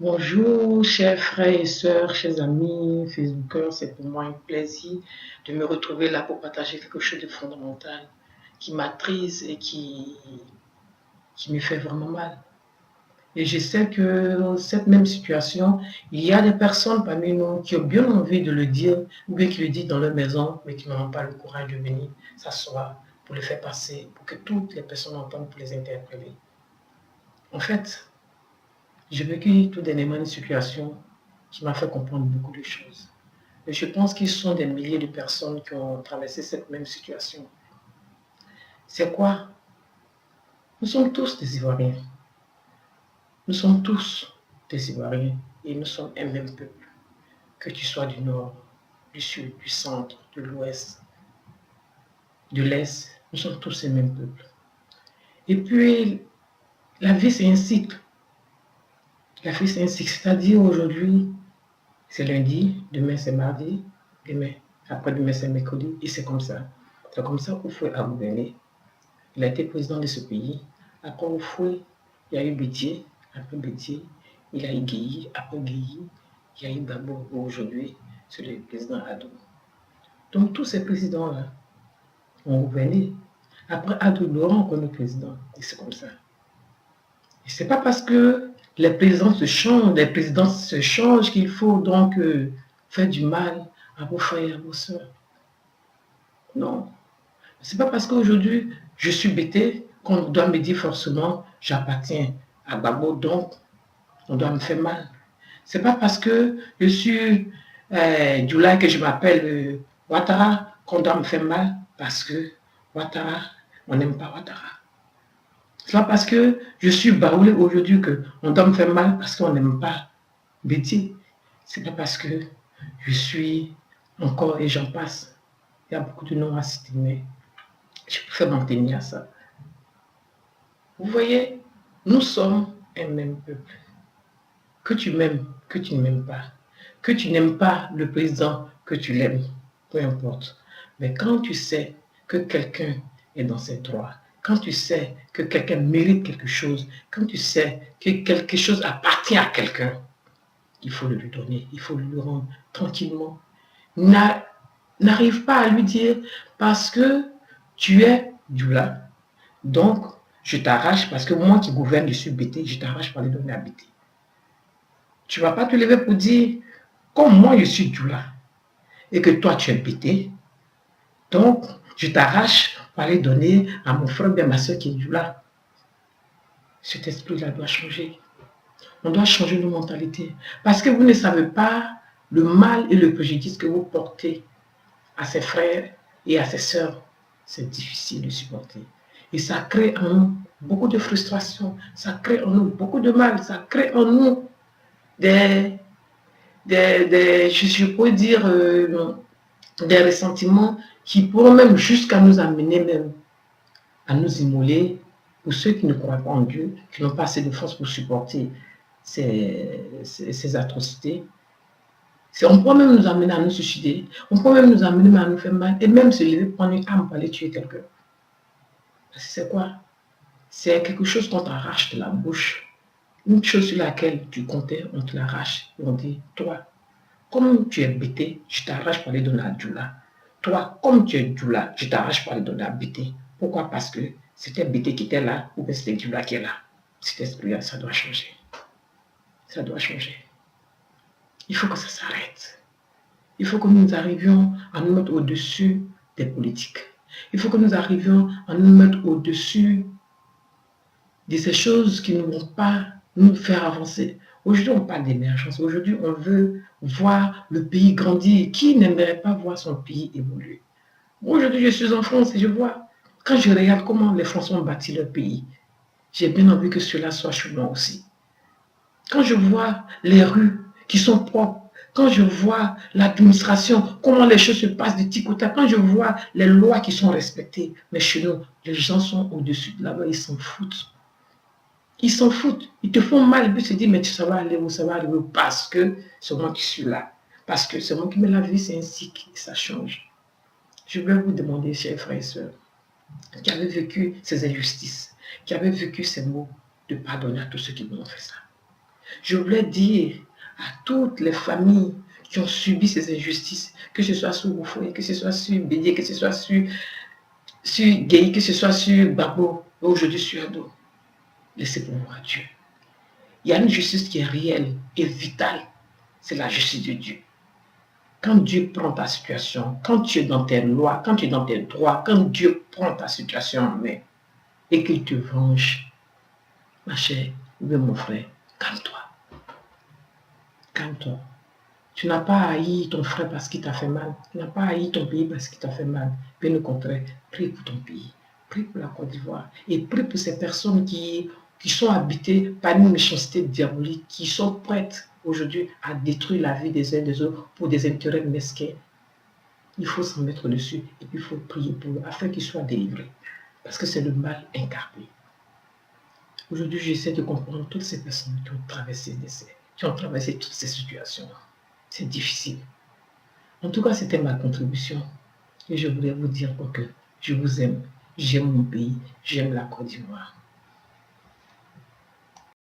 Bonjour, chers frères et sœurs, chers amis, Facebookers, c'est pour moi un plaisir de me retrouver là pour partager quelque chose de fondamental qui m'attriste et qui me fait vraiment mal. Et je sais que dans cette même situation, il y a des personnes parmi nous qui ont bien envie de le dire, ou bien qui le disent dans leur maison, mais qui n'ont pas le courage de venir s'asseoir pour le faire passer, pour que toutes les personnes entendent, pour les interpeller. En fait, j'ai vécu tout dernièrement une situation qui m'a fait comprendre beaucoup de choses. Et je pense qu'ils sont des milliers de personnes qui ont traversé cette même situation. C'est quoi? Nous sommes tous des Ivoiriens. Nous sommes tous des Ivoiriens et nous sommes un même peuple. Que tu sois du nord, du sud, du centre, de l'ouest, de l'est, nous sommes tous un même peuple. Et puis, la vie c'est un cycle. La vie c'est un cycle. C'est-à-dire aujourd'hui, c'est lundi, demain c'est mardi, demain, après-demain c'est mercredi, et c'est comme ça. C'est comme ça qu'Oufoué a gouverné. Il a été président de ce pays. Après Oufoué, il y a eu Bédié. Après Bédié, il y a eu Guéhi. Après Guéhi, il y a eu Gbagbo. Aujourd'hui, c'est le président Adou. Donc tous ces présidents-là ont gouverné. Après Adou Laurent comme le président. Et c'est comme ça. Et c'est pas parce que les présidents se changent qu'il faut donc faire du mal à vos frères et à vos soeurs. Non. C'est pas parce qu'aujourd'hui je suis bêté qu'on doit me dire forcément j'appartiens à Babo, donc on doit me faire mal. C'est pas parce que je suis Djoula que je m'appelle Ouattara qu'on doit me faire mal parce que Ouattara, on n'aime pas Ouattara. C'est pas parce que je suis Baoulé aujourd'hui qu'on doit me faire mal parce qu'on n'aime pas Betty. C'est pas parce que je suis encore et j'en passe. Il y a beaucoup de noms à citer, mais je préfère m'en tenir à ça. Vous voyez, nous sommes un même peuple. Que tu m'aimes, que tu ne m'aimes pas, que tu n'aimes pas le président, que tu l'aimes, peu importe. Mais quand tu sais que quelqu'un est dans ses droits, quand tu sais que quelqu'un mérite quelque chose, quand tu sais que quelque chose appartient à quelqu'un, il faut le lui donner, il faut le lui rendre tranquillement. N'arrive pas à lui dire parce que tu es du là, donc je t'arrache parce que moi qui gouverne, je suis bêté, je t'arrache par les donner à bêter. Tu ne vas pas te lever pour dire, comme moi je suis Djoula et que toi tu es bêté, donc je t'arrache pour aller donner à mon frère et à ma soeur qui est Djoula. Cet esprit-là doit changer. On doit changer nos mentalités. Parce que vous ne savez pas le mal et le préjudice que vous portez à ses frères et à ses sœurs. C'est difficile de supporter. Et ça crée en nous beaucoup de frustration, ça crée en nous beaucoup de mal, ça crée en nous des, je pourrais dire, des ressentiments qui pourront même jusqu'à nous amener même à nous immoler pour ceux qui ne croient pas en Dieu, qui n'ont pas assez de force pour supporter ces atrocités. On peut même nous amener à nous suicider, on peut même nous amener à nous faire mal, et même se lever, prendre une arme pour aller tuer quelqu'un. C'est quoi? C'est quelque chose qu'on t'arrache de la bouche. Une chose sur laquelle tu comptais, on te l'arrache. Et on dit, toi, comme tu es bêté, je t'arrache pour aller donner à Djoula. Toi, comme tu es Djoula, je t'arrache pour aller donner à Bété. Pourquoi? Parce que c'était Bété qui était là, ou bien c'était Djoula qui est là. Cet esprit-là, ça doit changer. Ça doit changer. Il faut que ça s'arrête. Il faut que nous arrivions à nous mettre au-dessus des politiques. Il faut que nous arrivions à nous mettre au-dessus de ces choses qui ne vont pas nous faire avancer. Aujourd'hui, on parle d'émergence. Aujourd'hui, on veut voir le pays grandir. Qui n'aimerait pas voir son pays évoluer? Moi, aujourd'hui, je suis en France et je vois, quand je regarde comment les Français ont bâti leur pays, j'ai bien envie que cela soit chez moi aussi. Quand je vois les rues qui sont propres, quand je vois l'administration, comment les choses se passent de tic au tac, quand je vois les lois qui sont respectées, mais chez nous, les gens sont au-dessus de là-bas, ils s'en foutent. Ils s'en foutent. Ils te font mal. Ils peuvent se dire, mais ça va aller où, ça va aller où, parce que c'est moi qui suis là. Parce que c'est moi qui mets la vie, c'est ainsi que ça change. Je vais vous demander, chers frères et sœurs, qui avez vécu ces injustices, qui avez vécu ces mots, de pardonner à tous ceux qui vous ont fait ça. Je voulais dire à toutes les familles qui ont subi ces injustices, que ce soit sur Boufoy, que ce soit sur Bédié, que ce soit sur Guéhi, que ce soit sur Babo, aujourd'hui sur Ado, laissez pour voir Dieu. Il y a une justice qui est réelle et vitale, c'est la justice de Dieu. Quand Dieu prend ta situation, quand tu es dans tes lois, quand tu es dans tes droits, quand Dieu prend ta situation en main et qu'il te venge, ma chère, oui mon frère, calme-toi. Calme-toi. Tu n'as pas haï ton frère parce qu'il t'a fait mal. Tu n'as pas haï ton pays parce qu'il t'a fait mal. Bien au contraire, prie pour ton pays. Prie pour la Côte d'Ivoire. Et prie pour ces personnes qui sont habitées par une méchanceté diabolique, qui sont prêtes aujourd'hui à détruire la vie des uns et des autres pour des intérêts mesquins. Il faut s'en mettre dessus et puis il faut prier pour eux afin qu'ils soient délivrés. Parce que c'est le mal incarné. Aujourd'hui, j'essaie de comprendre toutes ces personnes qui ont traversé toutes ces situations. C'est difficile. En tout cas, c'était ma contribution. Et je voulais vous dire que je vous aime, j'aime mon pays, j'aime la Côte d'Ivoire.